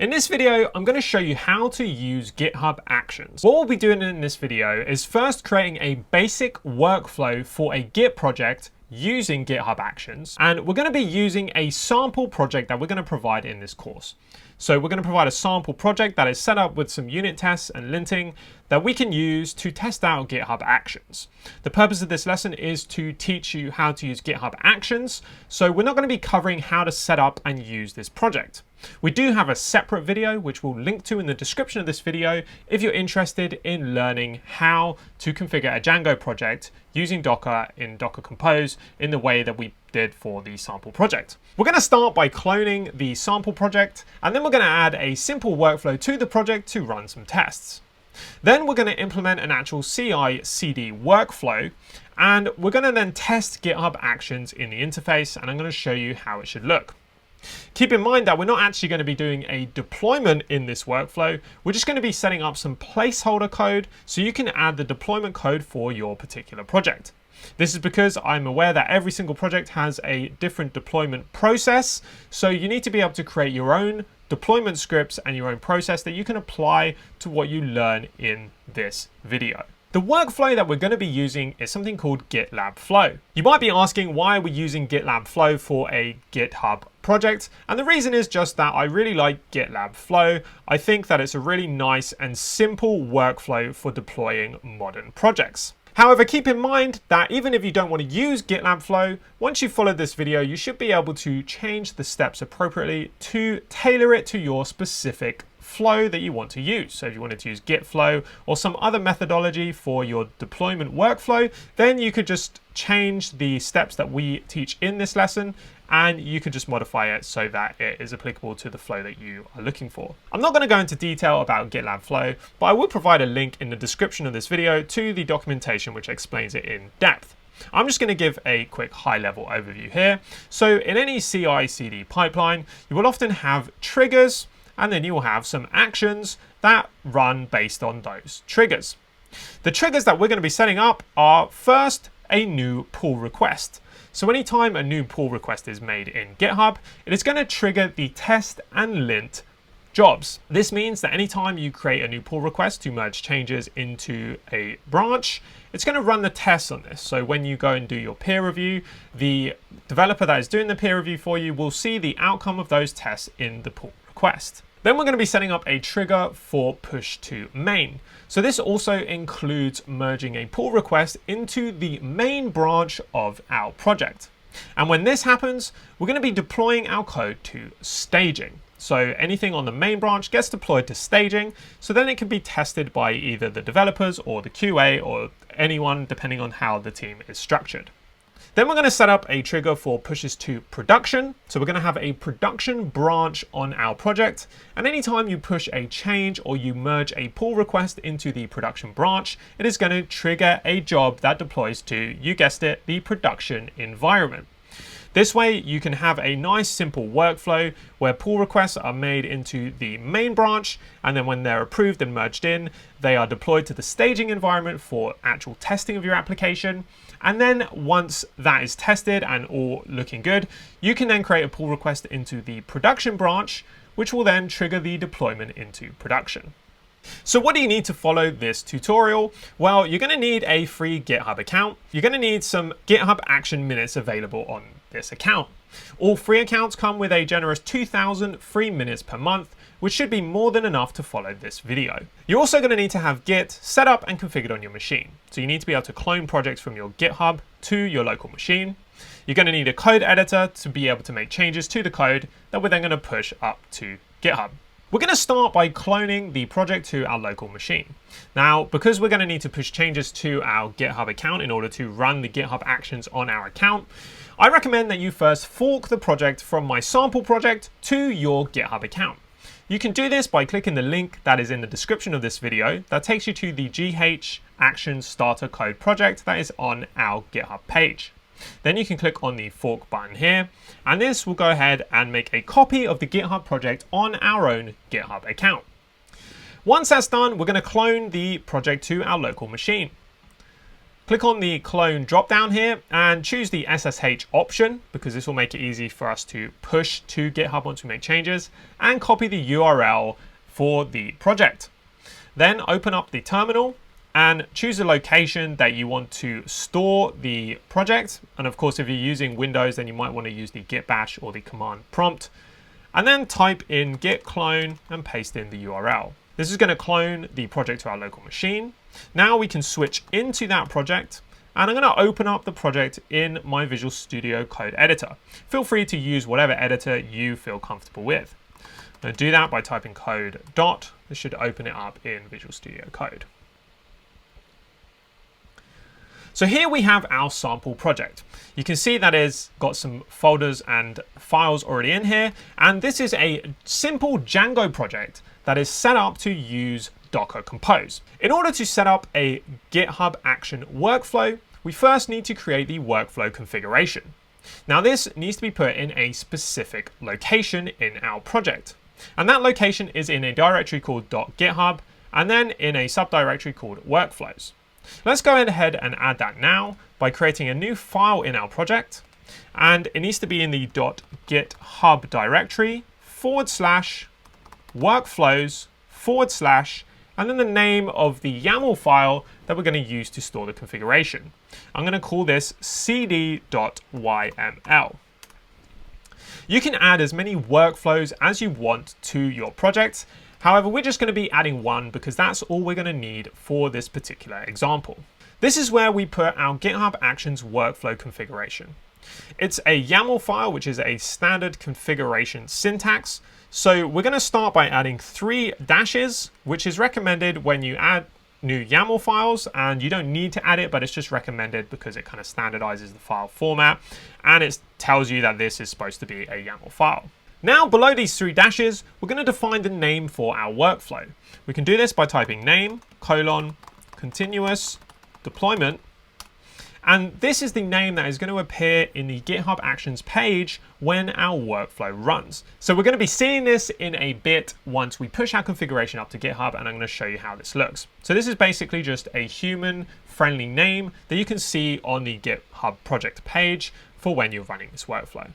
In this video, I'm going to show you how to use GitHub Actions. What we'll be doing in this video is first creating a basic workflow for a Git project using GitHub Actions, and we're going to be using a sample project that we're going to provide in this course. So we're going to provide a sample project that is set up with some unit tests and linting that we can use to test out GitHub Actions. The purpose of this lesson is to teach you how to use GitHub Actions, so we're not going to be covering how to set up and use this project. We do have a separate video which we'll link to in the description of this video if you're interested in learning how to configure a Django project using Docker in Docker Compose in the way that we did for the sample project. We're going to start by cloning the sample project, and then we're going to add a simple workflow to the project to run some tests. Then we're going to implement an actual CI/CD workflow, and we're going to then test GitHub Actions in the interface, and I'm going to show you how it should look. Keep in mind that we're not actually going to be doing a deployment in this workflow. We're just going to be setting up some placeholder code so you can add the deployment code for your particular project. This is because I'm aware that every single project has a different deployment process, so you need to be able to create your own deployment scripts and your own process that you can apply to what you learn in this video. The workflow that we're going to be using is something called GitLab Flow. You might be asking, why are we using GitLab Flow for a GitHub project? And the reason is just that I really like GitLab Flow. I think that it's a really nice and simple workflow for deploying modern projects. However, keep in mind that even if you don't want to use GitLab Flow, once you've followed this video, you should be able to change the steps appropriately to tailor it to your specific flow that you want to use. So if you wanted to use Git Flow or some other methodology for your deployment workflow, then you could just change the steps that we teach in this lesson, and you can just modify it so that it is applicable to the flow that you are looking for. I'm not going to go into detail about GitLab Flow, but I will provide a link in the description of this video to the documentation which explains it in depth. I'm just going to give a quick high-level overview here. So in any CI/CD pipeline, you will often have triggers, and then you will have some actions that run based on those triggers. The triggers that we're going to be setting up are first a new pull request. So anytime a new pull request is made in GitHub, it is going to trigger the test and lint jobs. This means that anytime you create a new pull request to merge changes into a branch, it's going to run the tests on this. So when you go and do your peer review, the developer that is doing the peer review for you will see the outcome of those tests in the pull request. Then we're going to be setting up a trigger for push to main. So this also includes merging a pull request into the main branch of our project. And when this happens, we're going to be deploying our code to staging. So anything on the main branch gets deployed to staging, so then it can be tested by either the developers or the QA or anyone, depending on how the team is structured. Then we're going to set up a trigger for pushes to production. So we're going to have a production branch on our project. And anytime you push a change or you merge a pull request into the production branch, it is going to trigger a job that deploys to, you guessed it, the production environment. This way you can have a nice simple workflow where pull requests are made into the main branch, and then when they're approved and merged in, they are deployed to the staging environment for actual testing of your application. And then once that is tested and all looking good, you can then create a pull request into the production branch, which will then trigger the deployment into production. So what do you need to follow this tutorial? Well, you're going to need a free GitHub account. You're going to need some GitHub Action minutes available on this account. All free accounts come with a generous 2,000 free minutes per month, which should be more than enough to follow this video. You're also going to need to have Git set up and configured on your machine. So you need to be able to clone projects from your GitHub to your local machine. You're going to need a code editor to be able to make changes to the code that we're then going to push up to GitHub. We're going to start by cloning the project to our local machine. Now, because we're going to need to push changes to our GitHub account in order to run the GitHub Actions on our account, I recommend that you first fork the project from my sample project to your GitHub account. You can do this by clicking the link that is in the description of this video that takes you to the GH Actions starter code project that is on our GitHub page. Then you can click on the fork button here, and this will go ahead and make a copy of the GitHub project on our own GitHub account. Once that's done, we're going to clone the project to our local machine. Click on the clone drop down here and choose the SSH option because this will make it easy for us to push to GitHub once we make changes, and copy the URL for the project. Then open up the terminal and choose a location that you want to store the project. And of course, if you're using Windows, then you might want to use the git bash or the command prompt. And then type in git clone and paste in the URL. This is going to clone the project to our local machine. Now we can switch into that project, and I'm going to open up the project in my Visual Studio Code editor. Feel free to use whatever editor you feel comfortable with. I'm going to do that by typing code dot. This should open it up in Visual Studio Code. So here we have our sample project. You can see that it's got some folders and files already in here. And this is a simple Django project that is set up to use Docker Compose. In order to set up a GitHub action workflow, we first need to create the workflow configuration. Now this needs to be put in a specific location in our project. And that location is in a directory called .github and then in a subdirectory called workflows. Let's go ahead and add that now by creating a new file in our project, and it needs to be in the .github directory /workflows/ and then the name of the YAML file that we're going to use to store the configuration. I'm going to call this cd.yml. You can add as many workflows as you want to your project. However, we're just going to be adding one because that's all we're going to need for this particular example. This is where we put our GitHub Actions workflow configuration. It's a YAML file, which is a standard configuration syntax. So we're going to start by adding 3 dashes, which is recommended when you add new YAML files, and you don't need to add it, but it's just recommended because it kind of standardizes the file format and it tells you that this is supposed to be a YAML file. Now, below these 3 dashes, we're going to define the name for our workflow. We can do this by typing name, continuous deployment. And this is the name that is going to appear in the GitHub Actions page when our workflow runs. So we're going to be seeing this in a bit once we push our configuration up to GitHub, and I'm going to show you how this looks. So this is basically just a human-friendly name that you can see on the GitHub project page for when you're running this workflow.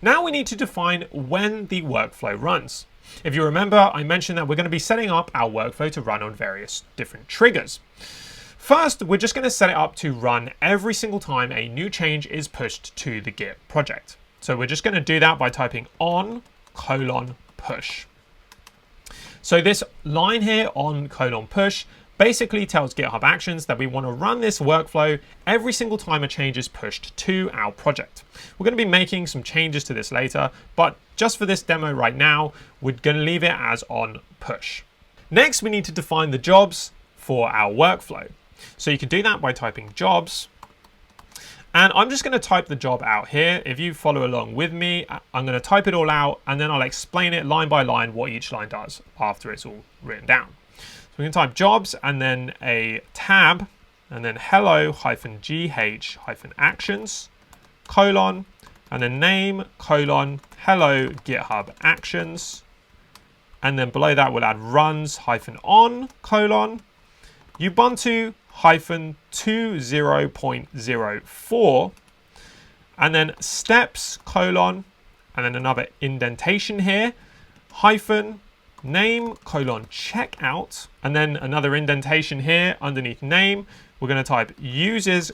Now we need to define when the workflow runs. If you remember, I mentioned that we're going to be setting up our workflow to run on various different triggers. First, we're just going to set it up to run every single time a new change is pushed to the Git project. So we're just going to do that by typing on:push. So this line here on:push basically tells GitHub Actions that we want to run this workflow every single time a change is pushed to our project. We're going to be making some changes to this later, but just for this demo right now, we're going to leave it as on:push. Next, we need to define the jobs for our workflow. So you can do that by typing jobs. And I'm just going to type the job out here. If you follow along with me, I'm going to type it all out and then I'll explain it line by line what each line does after it's all written down. So we can type jobs and then a tab and then hello-gh-actions : and then name : hello GitHub Actions. And then below that we'll add runs-on : Ubuntu -20.04, and then steps : and then another indentation here, name : checkout, and then another indentation here underneath name. We're going to type users :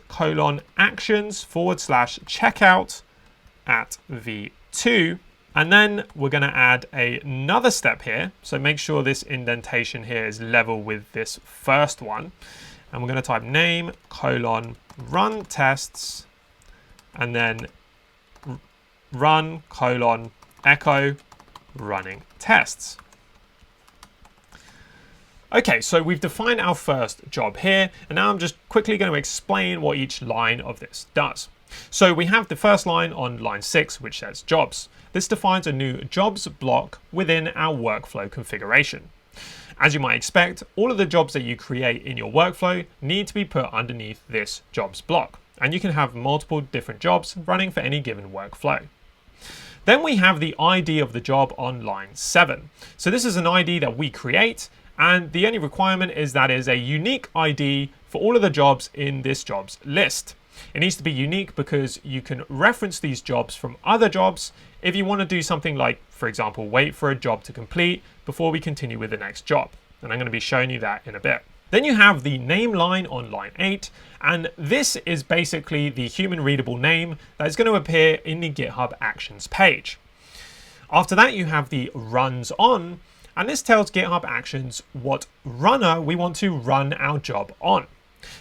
actions / checkout at v2. And then we're going to add another step here. So make sure this indentation here is level with this first one. And we're going to type name : run tests, and then run : echo running tests. Okay, so we've defined our first job here, and now I'm just quickly going to explain what each line of this does. So we have the first line on line 6, which says jobs. This defines a new jobs block within our workflow configuration. As you might expect, all of the jobs that you create in your workflow need to be put underneath this jobs block, and you can have multiple different jobs running for any given workflow. Then we have the ID of the job on line 7. So this is an ID that we create, And the only requirement is that is a unique ID for all of the jobs in this jobs list. It needs to be unique because you can reference these jobs from other jobs if you want to do something like, for example, wait for a job to complete before we continue with the next job. And I'm going to be showing you that in a bit. Then you have the name line on line 8, and this is basically the human readable name that is going to appear in the GitHub Actions page. After that, you have the runs on, and this tells GitHub Actions what runner we want to run our job on.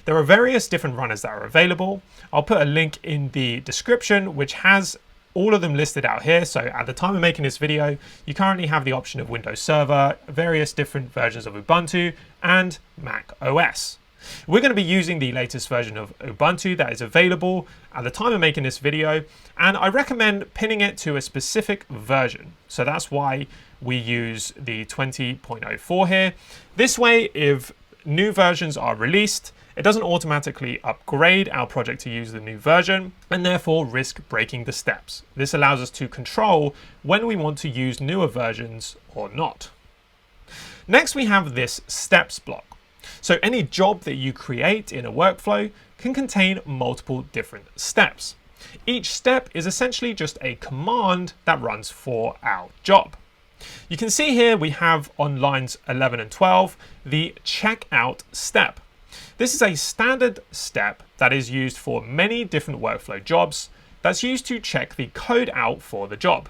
There are various different runners that are available. I'll put a link in the description which has all of them listed out here. So at the time of making this video, you currently have the option of Windows Server, various different versions of Ubuntu, and Mac OS. We're going to be using the latest version of Ubuntu that is available at the time of making this video, and I recommend pinning it to a specific version. So that's why we use the 20.04 here. This way, if new versions are released, it doesn't automatically upgrade our project to use the new version and therefore risk breaking the steps. This allows us to control when we want to use newer versions or not. Next, we have this steps block. So any job that you create in a workflow can contain multiple different steps. Each step is essentially just a command that runs for our job. You can see here we have on lines 11 and 12 the checkout step. This is a standard step that is used for many different workflow jobs that's used to check the code out for the job.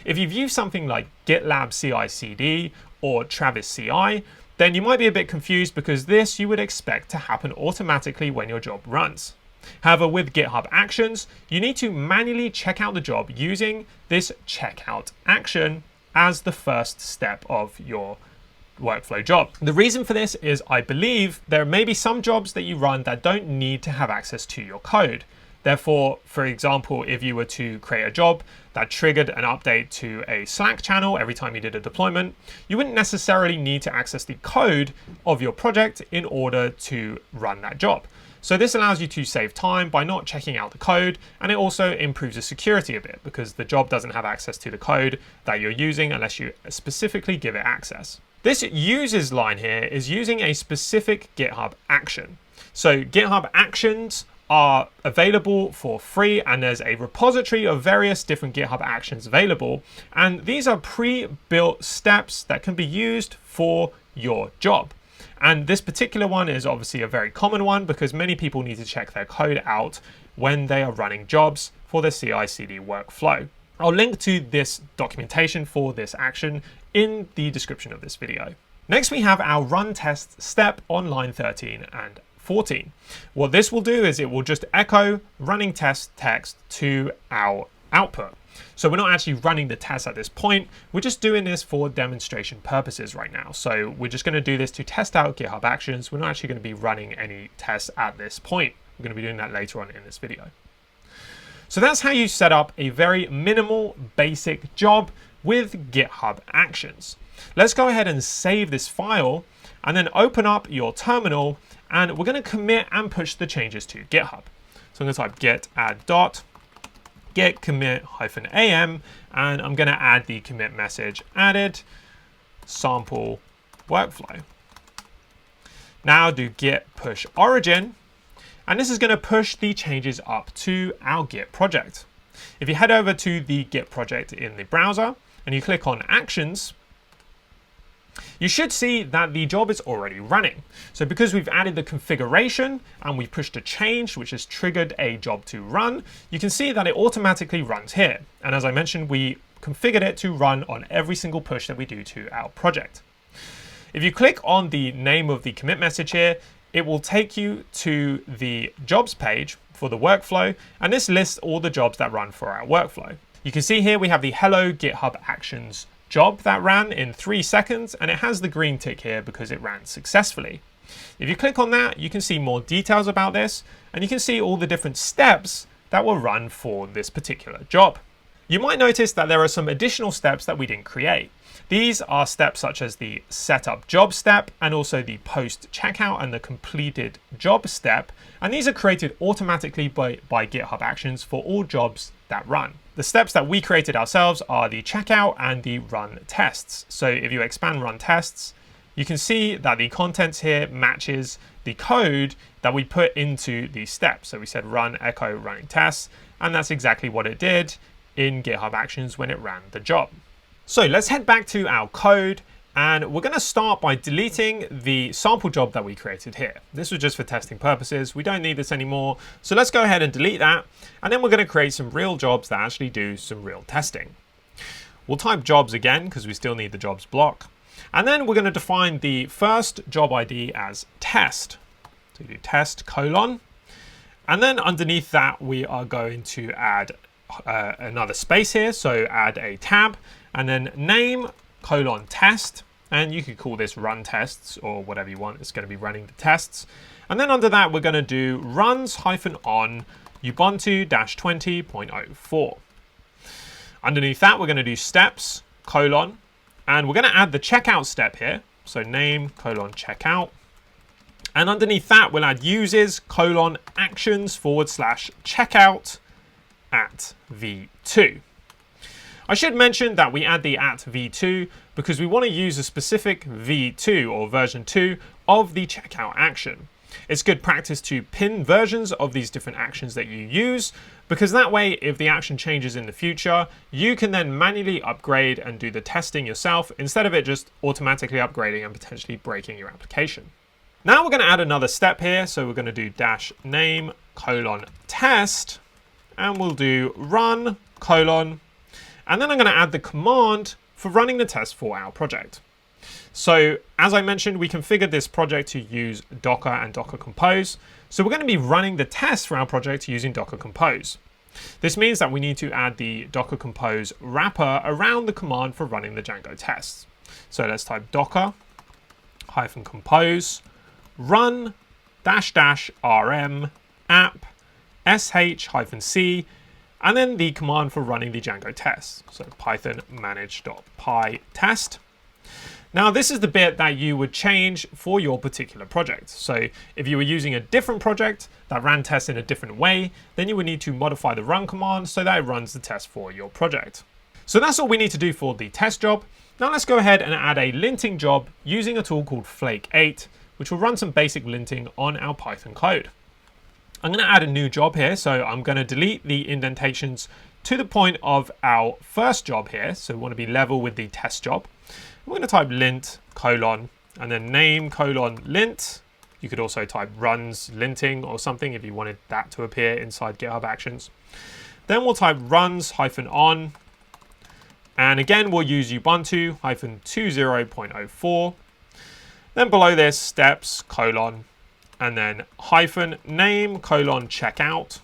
If you've used something like GitLab CI/CD or Travis CI, then you might be a bit confused because this you would expect to happen automatically when your job runs. However, with GitHub Actions, you need to manually check out the job using this checkout action as the first step of your workflow job. The reason for this is I believe there may be some jobs that you run that don't need to have access to your code. Therefore, for example, if you were to create a job that triggered an update to a Slack channel every time you did a deployment, you wouldn't necessarily need to access the code of your project in order to run that job. So this allows you to save time by not checking out the code, and it also improves the security a bit because the job doesn't have access to the code that you're using unless you specifically give it access. This uses line here is using a specific GitHub action. So GitHub Actions are available for free, and there's a repository of various different GitHub Actions available. And these are pre-built steps that can be used for your job. And this particular one is obviously a very common one because many people need to check their code out when they are running jobs for the CI/CD workflow. I'll link to this documentation for this action in the description of this video. Next, we have our run test step on line 13 and 14. What this will do is it will just echo running test text to our output. So we're not actually running the test at this point. We're just doing this for demonstration purposes right now. So we're just going to do this to test out GitHub Actions. We're not actually going to be running any tests at this point. We're going to be doing that later on in this video. So that's how you set up a very minimal basic job with GitHub Actions. Let's go ahead and save this file and then open up your terminal, and we're going to commit and push the changes to GitHub. So I'm going to type git add dot git commit -am, and I'm going to add the commit message added sample workflow. Now do git push origin, and this is going to push the changes up to our Git project. If you head over to the Git project in the browser and you click on Actions, you should see that the job is already running. So because we've added the configuration and we pushed a change, which has triggered a job to run, you can see that it automatically runs here. And as I mentioned, we configured it to run on every single push that we do to our project. If you click on the name of the commit message here, it will take you to the jobs page for the workflow, and this lists all the jobs that run for our workflow. You can see here we have the Hello GitHub Actions job that ran in 3 seconds, and it has the green tick here because it ran successfully. If you click on that, you can see more details about this, and you can see all the different steps that will run for this particular job. You might notice that there are some additional steps that we didn't create. These are steps such as the setup job step and also the post checkout and the completed job step. And these are created automatically by GitHub Actions for all jobs that run. The steps that we created ourselves are the checkout and the run tests. So if you expand run tests, you can see that the contents here matches the code that we put into these steps. So we said run echo running tests, and that's exactly what it did in GitHub Actions when it ran the job. So let's head back to our code, and we're going to start by deleting the sample job that we created here. This was just for testing purposes. We don't need this anymore. So let's go ahead and delete that. And then we're going to create some real jobs that actually do some real testing. We'll type jobs again because we still need the jobs block. And then we're going to define the first job ID as test. So we do test colon. And then underneath that, we are going to add another space here. So add a tab and then name colon test. And you could call this run tests or whatever you want. It's going to be running the tests. And then under that, we're going to do runs-on Ubuntu-20.04. Underneath that, we're going to do steps colon. And we're going to add the checkout step here. So name colon checkout. And underneath that, we'll add uses colon actions / checkout at v2. I should mention that we add the at v2 because we want to use a specific v2 or version 2 of the checkout action. It's good practice to pin versions of these different actions that you use, because that way, if the action changes in the future, you can then manually upgrade and do the testing yourself instead of it just automatically upgrading and potentially breaking your application. Now we're going to add another step here. So we're going to do -name colon test, and we'll do run colon, and then I'm going to add the command for running the test for our project. So as I mentioned, we configured this project to use Docker and Docker Compose. So we're going to be running the test for our project using Docker Compose. This means that we need to add the Docker Compose wrapper around the command for running the Django tests. So let's type docker -compose run --rm app sh-c, and then the command for running the Django tests. So python manage.py test. Now, this is the bit that you would change for your particular project. So if you were using a different project that ran tests in a different way, then you would need to modify the run command so that it runs the test for your project. So that's all we need to do for the test job. Now let's go ahead and add a linting job using a tool called Flake8, which will run some basic linting on our Python code. I'm going to add a new job here. So I'm going to delete the indentations to the point of our first job here. So we want to be level with the test job. We're going to type lint colon and then name colon lint. You could also type runs linting or something if you wanted that to appear inside GitHub Actions. Then we'll type runs-on. And again, we'll use Ubuntu-20.04. Then below this, steps colon and then -name colon checkout.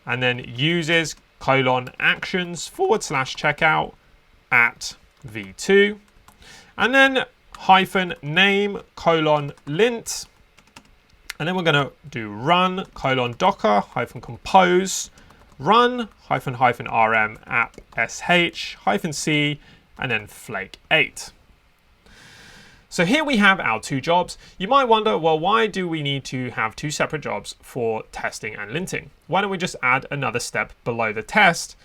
And then uses colon actions / checkout at v2, and then -name colon lint, and then we're going to do run colon docker -compose run --rm app sh-c, and then flake8. So here we have our two jobs. You might wonder, well, why do we need to have two separate jobs for testing and linting? Why don't we just add another step below the test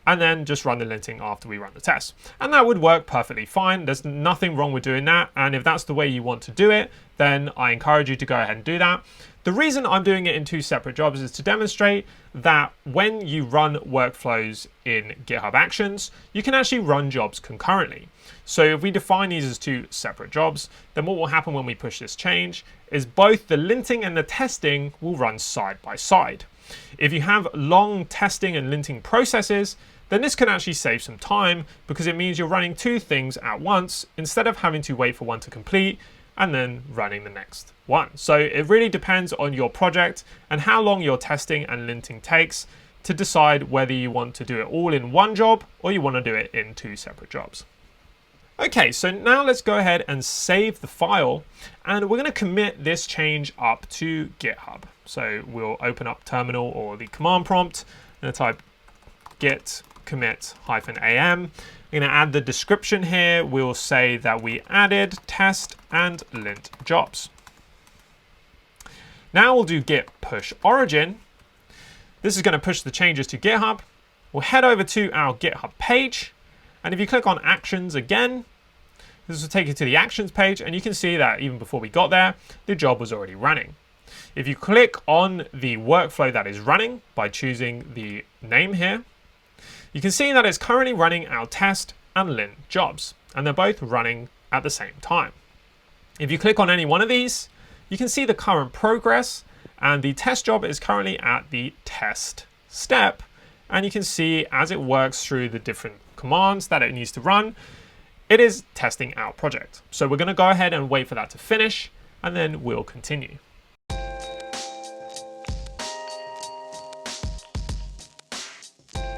and then just run the linting after we run the test? And that would work perfectly fine. There's nothing wrong with doing that. And if that's the way you want to do it, then I encourage you to go ahead and do that. The reason I'm doing it in two separate jobs is to demonstrate that when you run workflows in GitHub Actions, you can actually run jobs concurrently. So if we define these as two separate jobs, then what will happen when we push this change is both the linting and the testing will run side by side. If you have long testing and linting processes, then this can actually save some time because it means you're running two things at once instead of having to wait for one to complete and then running the next one. So it really depends on your project and how long your testing and linting takes to decide whether you want to do it all in one job or you want to do it in two separate jobs. Okay, so now let's go ahead and save the file, and we're going to commit this change up to GitHub. So we'll open up terminal or the command prompt and type git commit -am. I'm going to add the description here. We'll say that we added test and lint jobs. Now we'll do git push origin. This is going to push the changes to GitHub. We'll head over to our GitHub page. And if you click on actions again, This will take you to the actions page, and you can see that even before we got there, the job was already running. If you click on the workflow that is running by choosing the name here, you can see that it's currently running our test and lint jobs, and they're both running at the same time. If you click on any one of these, you can see the current progress, and the test job is currently at the test step, and you can see as it works through the different commands that it needs to run, it is testing our project. So we're going to go ahead and wait for that to finish, and then we'll continue.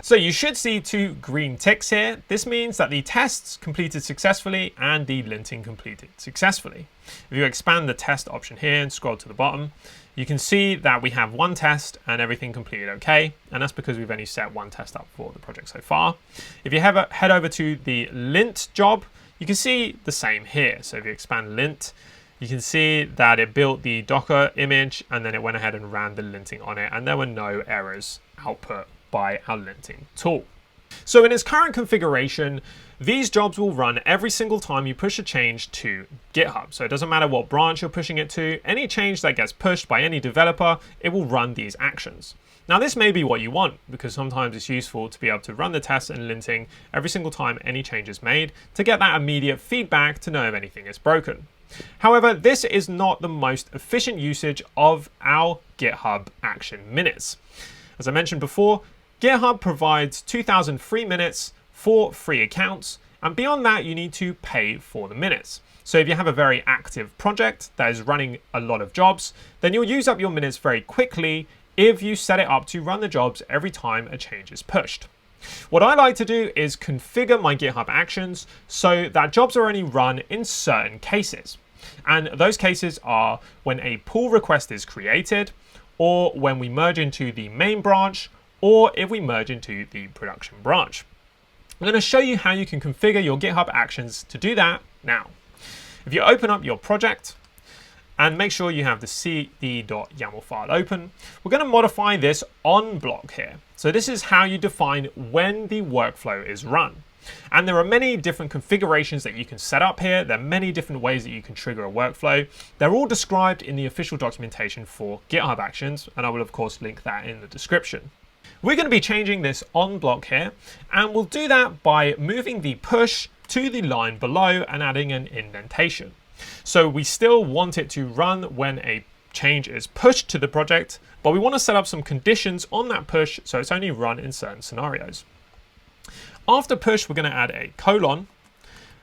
So you should see 2 green ticks here. This means that the tests completed successfully and the linting completed successfully. If you expand the test option here and scroll to the bottom, you can see that we have 1 test and everything completed okay. And that's because we've only set 1 test up for the project so far. If you head over to the lint job, you can see the same here. So if you expand lint, you can see that it built the Docker image and then it went ahead and ran the linting on it, and there were no errors output by our linting tool. So in its current configuration, these jobs will run every single time you push a change to GitHub. So it doesn't matter what branch you're pushing it to, any change that gets pushed by any developer, it will run these actions. Now this may be what you want, because sometimes it's useful to be able to run the tests and linting every single time any change is made to get that immediate feedback to know if anything is broken. However, this is not the most efficient usage of our GitHub action minutes. As I mentioned before, GitHub provides 2,000 free minutes for free accounts, and beyond that you need to pay for the minutes. So if you have a very active project that is running a lot of jobs, then you'll use up your minutes very quickly if you set it up to run the jobs every time a change is pushed. What I like to do is configure my GitHub Actions so that jobs are only run in certain cases. And those cases are when a pull request is created, or when we merge into the main branch, or if we merge into the production branch. I'm going to show you how you can configure your GitHub Actions to do that now. If you open up your project and make sure you have the cd.yaml file open, we're going to modify this on block here. So this is how you define when the workflow is run. And there are many different configurations that you can set up here. There are many different ways that you can trigger a workflow. They're all described in the official documentation for GitHub Actions, and I will of course link that in the description. We're going to be changing this on block here, and we'll do that by moving the push to the line below and adding an indentation. So we still want it to run when a change is pushed to the project, but we want to set up some conditions on that push so it's only run in certain scenarios. After push, we're going to add a colon,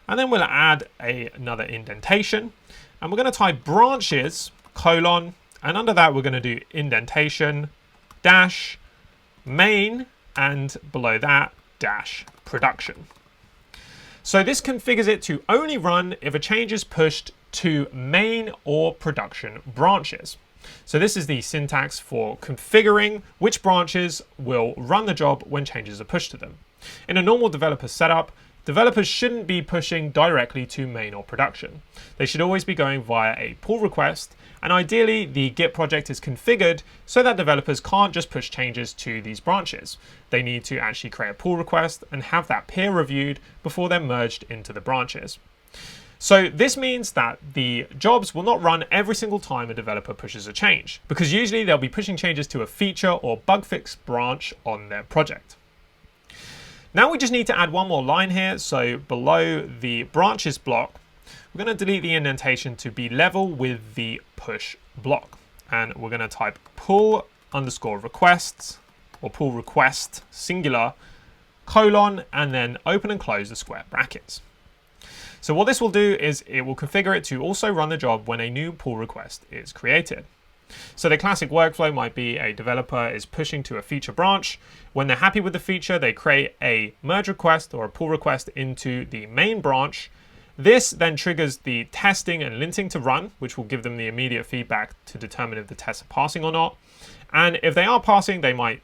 and then we'll add another indentation, and we're going to type branches, colon, and under that we're going to do indentation, dash, main, and below that, dash, production. So this configures it to only run if a change is pushed to main or production branches. So this is the syntax for configuring which branches will run the job when changes are pushed to them. In a normal developer setup, developers shouldn't be pushing directly to main or production. They should always be going via a pull request, and ideally the Git project is configured so that developers can't just push changes to these branches. They need to actually create a pull request and have that peer reviewed before they're merged into the branches. So this means that the jobs will not run every single time a developer pushes a change, because usually they'll be pushing changes to a feature or bug fix branch on their project. Now we just need to add one more line here. So below the branches block, we're going to delete the indentation to be level with the push block. And we're going to type pull underscore requests, or pull request singular, colon, and then open and close the square brackets. So what this will do is it will configure it to also run the job when a new pull request is created. So the classic workflow might be a developer is pushing to a feature branch. When they're happy with the feature, they create a merge request or a pull request into the main branch. This then triggers the testing and linting to run, which will give them the immediate feedback to determine if the tests are passing or not. And if they are passing, they might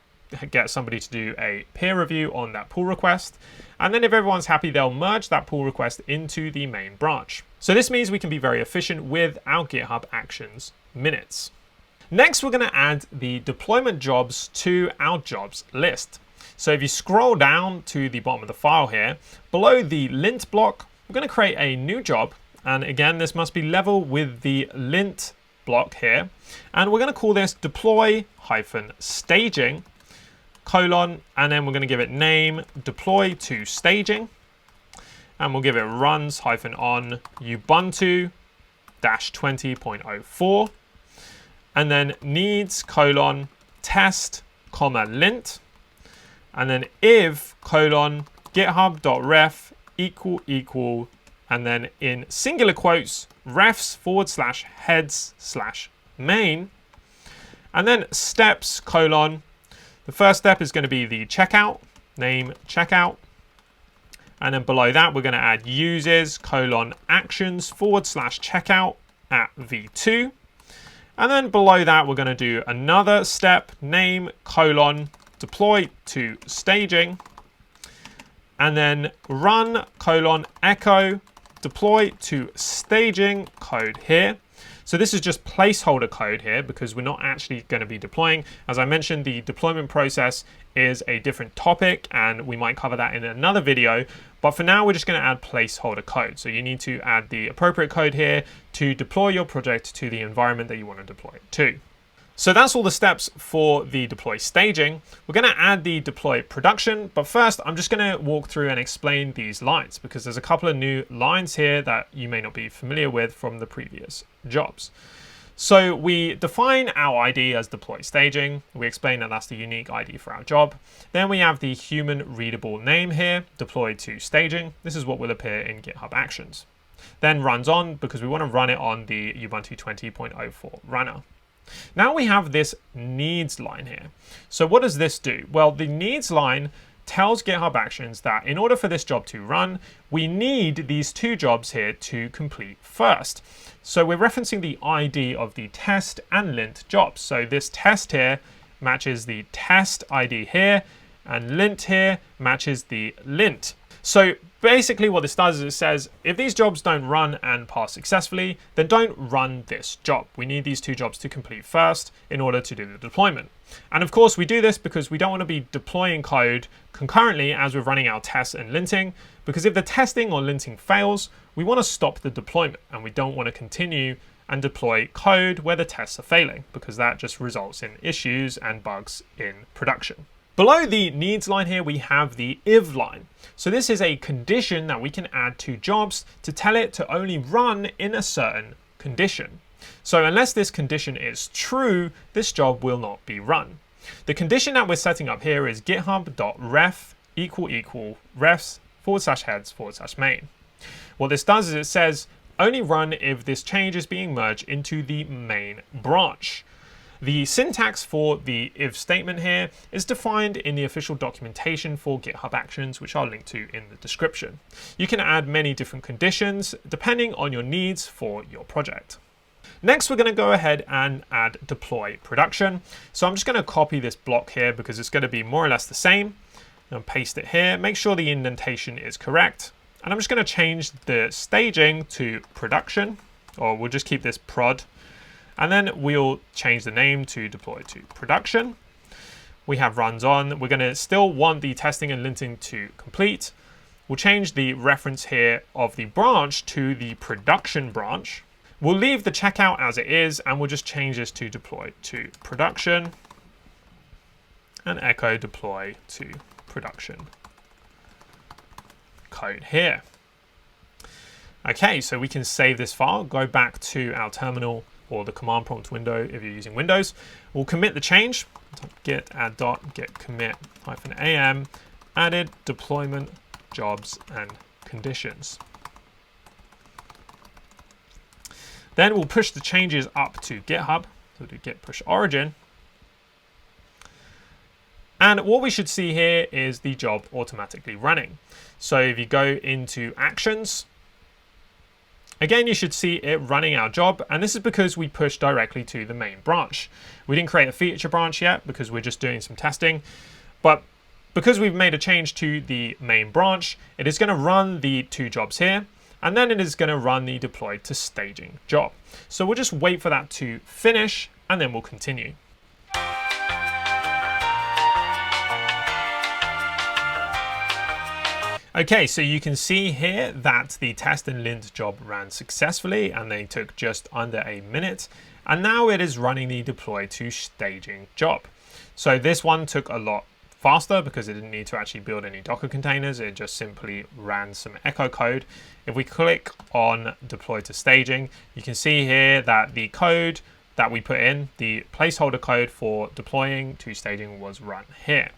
get somebody to do a peer review on that pull request. And then if everyone's happy, they'll merge that pull request into the main branch. So this means we can be very efficient with our GitHub Actions minutes. Next, we're going to add the deployment jobs to our jobs list. So if you scroll down to the bottom of the file here, below the lint block, we're going to create a new job. And again, this must be level with the lint block here. And we're going to call this deploy-staging, colon, and then we're going to give it name deploy to staging. And we'll give it runs-on Ubuntu -20.04. And then needs colon test comma lint. And then if colon github.ref equal and then in singular quotes refs /heads/main. And then steps colon. The first step is going to be the checkout, name checkout. And then below that, we're going to add uses colon actions /checkout at v2. And then below that, we're going to do another step, name colon deploy to staging. And then run colon echo deploy to staging code here. So this is just placeholder code here because we're not actually going to be deploying. As I mentioned, the deployment process is a different topic and we might cover that in another video. But for now, we're just going to add placeholder code. So you need to add the appropriate code here to deploy your project to the environment that you want to deploy it to. So that's all the steps for the deploy staging. We're going to add the deploy production, but first I'm just going to walk through and explain these lines because there's a couple of new lines here that you may not be familiar with from the previous jobs. So we define our ID as deploy staging. We explain that that's the unique ID for our job. Then we have the human readable name here, deploy to staging. This is what will appear in GitHub Actions. Then runs on because we want to run it on the Ubuntu 20.04 runner. Now we have this needs line here. So what does this do? Well, the needs line tells GitHub Actions that in order for this job to run, we need these two jobs here to complete first. So we're referencing the ID of the test and lint jobs. So this test here matches the test ID here, and lint here matches the lint. So basically what this does is it says, if these jobs don't run and pass successfully, then don't run this job. We need these two jobs to complete first in order to do the deployment. And of course we do this because we don't want to be deploying code concurrently as we're running our tests and linting, because if the testing or linting fails, we want to stop the deployment and we don't want to continue and deploy code where the tests are failing, because that just results in issues and bugs in production. Below the needs line here, we have the if line. So this is a condition that we can add to jobs to tell it to only run in a certain condition. So unless this condition is true, this job will not be run. The condition that we're setting up here is github.ref refs /heads/main. What this does is it says only run if this change is being merged into the main branch. The syntax for the if statement here is defined in the official documentation for GitHub Actions, which I'll link to in the description. You can add many different conditions depending on your needs for your project. Next, we're going to go ahead and add deploy production. So I'm just going to copy this block here because it's going to be more or less the same. And paste it here. Make sure the indentation is correct. And I'm just going to change the staging to production, or we'll just keep this prod. And then we'll change the name to deploy to production. We have runs on. We're going to still want the testing and linting to complete. We'll change the reference here of the branch to the production branch. We'll leave the checkout as it is, and we'll just change this to deploy to production and echo deploy to production code here. Okay, so we can save this file, go back to our terminal or the command prompt window if you're using Windows. We'll commit the change, git add dot git commit -am added deployment jobs and conditions. Then we'll push the changes up to GitHub, so do git push origin. And what we should see here is the job automatically running. So if you go into actions, again, you should see it running our job, and this is because we pushed directly to the main branch. We didn't create a feature branch yet because we're just doing some testing, but because we've made a change to the main branch, it is going to run the two jobs here, and then it is going to run the deploy to staging job. So we'll just wait for that to finish, and then we'll continue. Okay, so you can see here that the test and lint job ran successfully and they took just under a minute. And now it is running the deploy to staging job. So this one took a lot faster because it didn't need to actually build any Docker containers. It just simply ran some echo code. If we click on deploy to staging, you can see here that the code that we put in, the placeholder code for deploying to staging, was run here.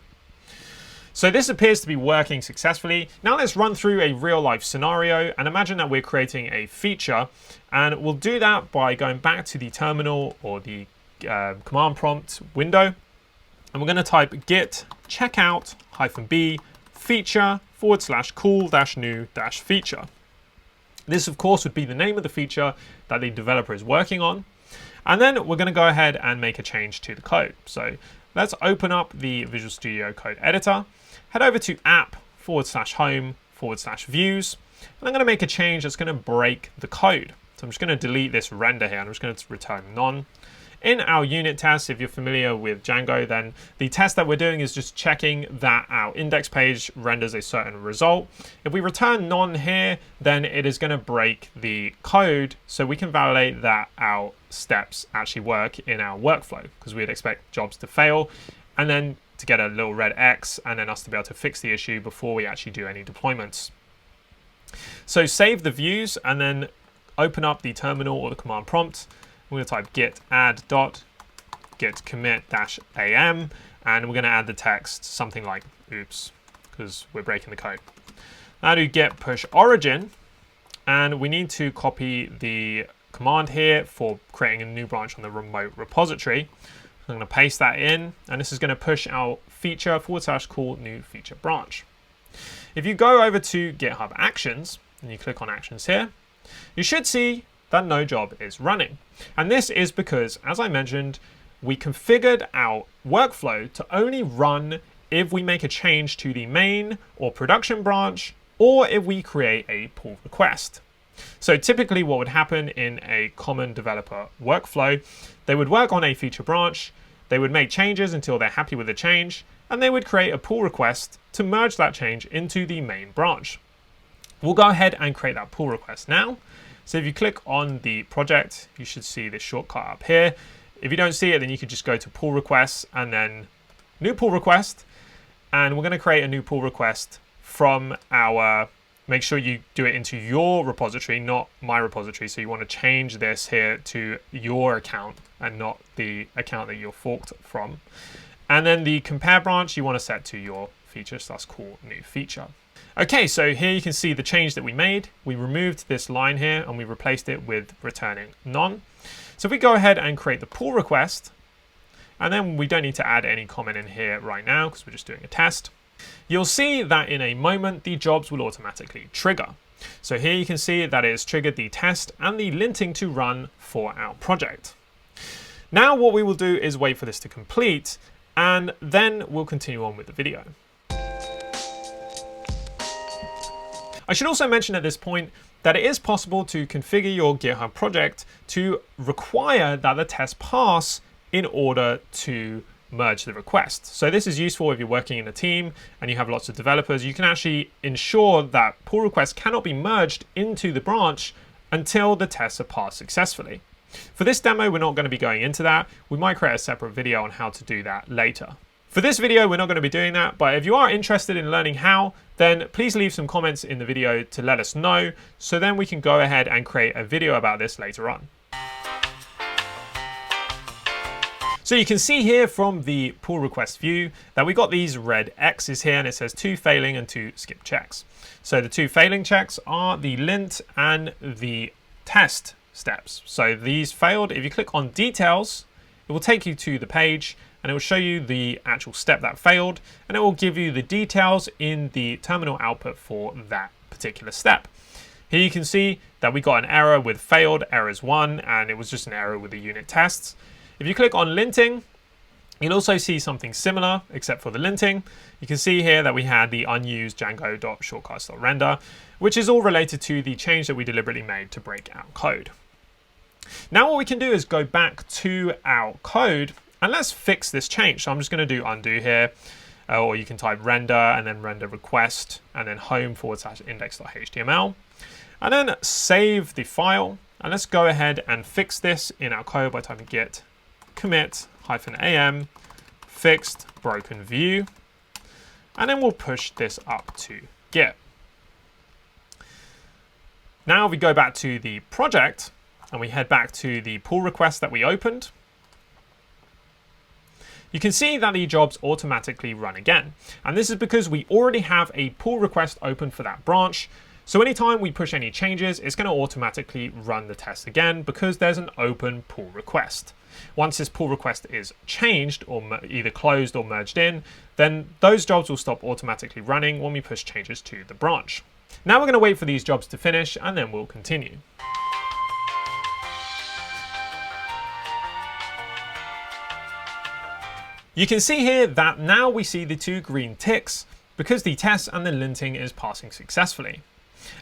So this appears to be working successfully. Now let's run through a real life scenario and imagine that we're creating a feature, and we'll do that by going back to the terminal or the command prompt window, and we're going to type git checkout -b feature /cool-new-feature. This of course would be the name of the feature that the developer is working on. And then we're going to go ahead and make a change to the code. So let's open up the Visual Studio Code editor, head over to app/home/views, and I'm going to make a change that's going to break the code. So I'm just going to delete this render here. I'm just going to return none. In our unit test, if you're familiar with Django, then the test that we're doing is just checking that our index page renders a certain result. If we return none here, then it is going to break the code so we can validate that our steps actually work in our workflow, because we'd expect jobs to fail and then to get a little red X and then us to be able to fix the issue before we actually do any deployments. So save the views and then open up the terminal or the command prompt. We're going to type git add git commit -am, and we're going to add the text something like oops, because we're breaking the code. Now do git push origin, and we need to copy the command here for creating a new branch on the remote repository. I'm going to paste that in, and this is going to push our feature /cool-new-feature branch. If you go over to GitHub Actions and you click on Actions here, you should see that no job is running. And this is because, as I mentioned, we configured our workflow to only run if we make a change to the main or production branch, or if we create a pull request. So typically what would happen in a common developer workflow, they would work on a feature branch, they would make changes until they're happy with the change, and they would create a pull request to merge that change into the main branch. We'll go ahead and create that pull request now. So if you click on the project, you should see this shortcut up here. If you don't see it, then you could just go to pull requests and then new pull request. And we're going to create a new pull request from our, make sure you do it into your repository, not my repository. So you want to change this here to your account and not the account that you're forked from. And then the compare branch, you want to set to your feature. So that's cool new feature. Okay, so here you can see the change that we made. We removed this line here and we replaced it with returning none. So if we go ahead and create the pull request, and then we don't need to add any comment in here right now because we're just doing a test, you'll see that in a moment the jobs will automatically trigger. So here you can see that it has triggered the test and the linting to run for our project. Now what we will do is wait for this to complete, and then we'll continue on with the video. I should also mention at this point that it is possible to configure your GitHub project to require that the test pass in order to merge the request. So this is useful if you're working in a team and you have lots of developers. You can actually ensure that pull requests cannot be merged into the branch until the tests are passed successfully. For this demo, we're not going to be going into that. We might create a separate video on how to do that later. For this video, we're not going to be doing that, but if you are interested in learning how, then please leave some comments in the video to let us know, so then we can go ahead and create a video about this later on. So you can see here from the pull request view that we got these red X's here, and it says 2 failing and 2 skip checks. So the 2 failing checks are the lint and the test steps. So these failed. If you click on details, it will take you to the page and it will show you the actual step that failed, and it will give you the details in the terminal output for that particular step. Here you can see that we got an error with failed errors 1, and it was just an error with the unit tests. If you click on linting, you'll also see something similar except for the linting. You can see here that we had the unused Django.shortcuts.render, which is all related to the change that we deliberately made to break our code. Now what we can do is go back to our code and let's fix this change. So I'm just going to do undo here. or you can type render and then render request and then home/index.html, and then save the file. And let's go ahead and fix this in our code by typing git commit -am fixed broken view, and then we'll push this up to Git. Now we go back to the project and we head back to the pull request that we opened. You can see that the jobs automatically run again. And this is because we already have a pull request open for that branch. So anytime we push any changes, it's going to automatically run the test again because there's an open pull request. Once this pull request is changed or either closed or merged in, then those jobs will stop automatically running when we push changes to the branch. Now we're going to wait for these jobs to finish and then we'll continue. You can see here that now we see the 2 green ticks because the test and the linting is passing successfully.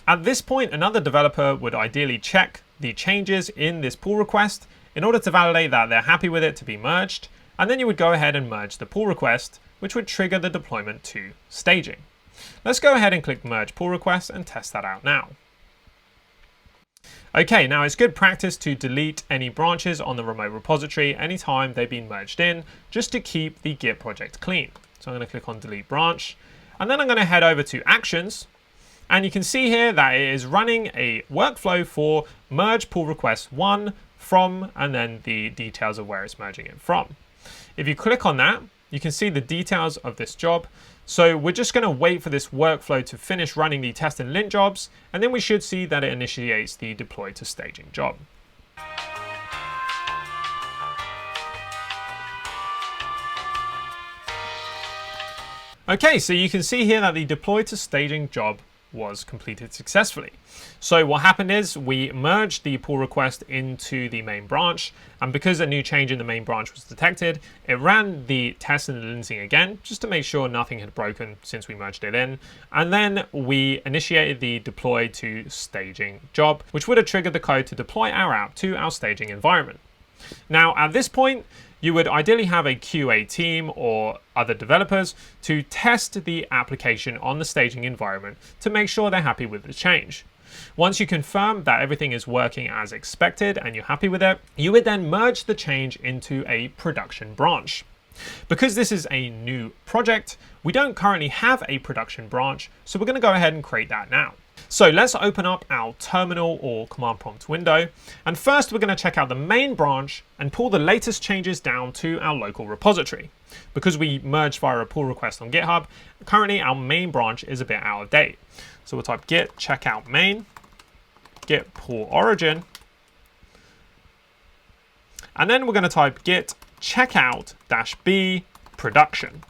At this point, another developer would ideally check the changes in this pull request in order to validate that they're happy with it to be merged, and then you would go ahead and merge the pull request, which would trigger the deployment to staging. Let's go ahead and click merge pull request and test that out now. Okay, now it's good practice to delete any branches on the remote repository anytime they've been merged in, just to keep the Git project clean. So I'm going to click on delete branch, and then I'm going to head over to actions, and you can see here that it is running a workflow for merge pull request 1 from, and then the details of where it's merging it from. If you click on that, you can see the details of this job. So we're just going to wait for this workflow to finish running the test and lint jobs, and then we should see that it initiates the deploy to staging job. Okay, so you can see here that the deploy to staging job was completed successfully. So what happened is we merged the pull request into the main branch, and because a new change in the main branch was detected, it ran the test and the linting again just to make sure nothing had broken since we merged it in, and then we initiated the deploy to staging job, which would have triggered the code to deploy our app to our staging environment. Now at this point, you would ideally have a QA team or other developers to test the application on the staging environment to make sure they're happy with the change. Once you confirm that everything is working as expected and you're happy with it, you would then merge the change into a production branch. Because this is a new project, we don't currently have a production branch, so we're going to go ahead and create that now. So let's open up our terminal or command prompt window. And first we're going to check out the main branch and pull the latest changes down to our local repository. Because we merged via a pull request on GitHub, currently our main branch is a bit out of date. So we'll type git checkout main, git pull origin, and then we're going to type git checkout-b production.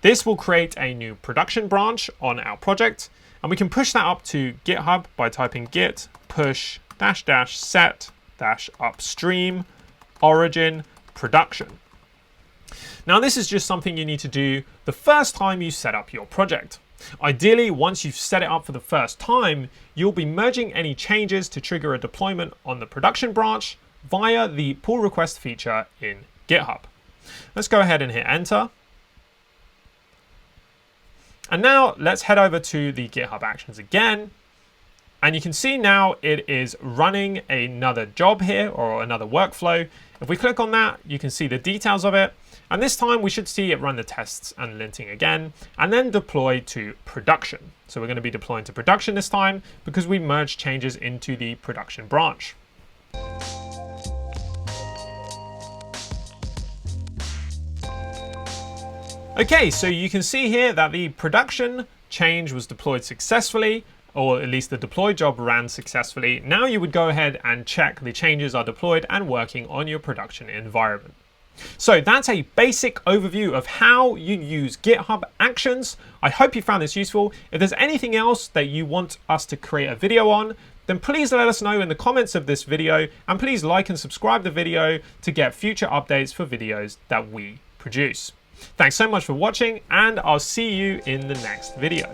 This will create a new production branch on our project, and we can push that up to GitHub by typing git push --set -upstream origin production. Now this is just something you need to do the first time you set up your project. Ideally, once you've set it up for the first time, you'll be merging any changes to trigger a deployment on the production branch via the pull request feature in GitHub. Let's go ahead and hit enter. And now let's head over to the GitHub Actions again. And you can see now it is running another job here, or another workflow. If we click on that, you can see the details of it. And this time we should see it run the tests and linting again, and then deploy to production. So we're going to be deploying to production this time because we merged changes into the production branch. Okay, so you can see here that the production change was deployed successfully, or at least the deploy job ran successfully. Now you would go ahead and check the changes are deployed and working on your production environment. So that's a basic overview of how you use GitHub Actions. I hope you found this useful. If there's anything else that you want us to create a video on, then please let us know in the comments of this video, and please like and subscribe the video to get future updates for videos that we produce. Thanks so much for watching, and I'll see you in the next video.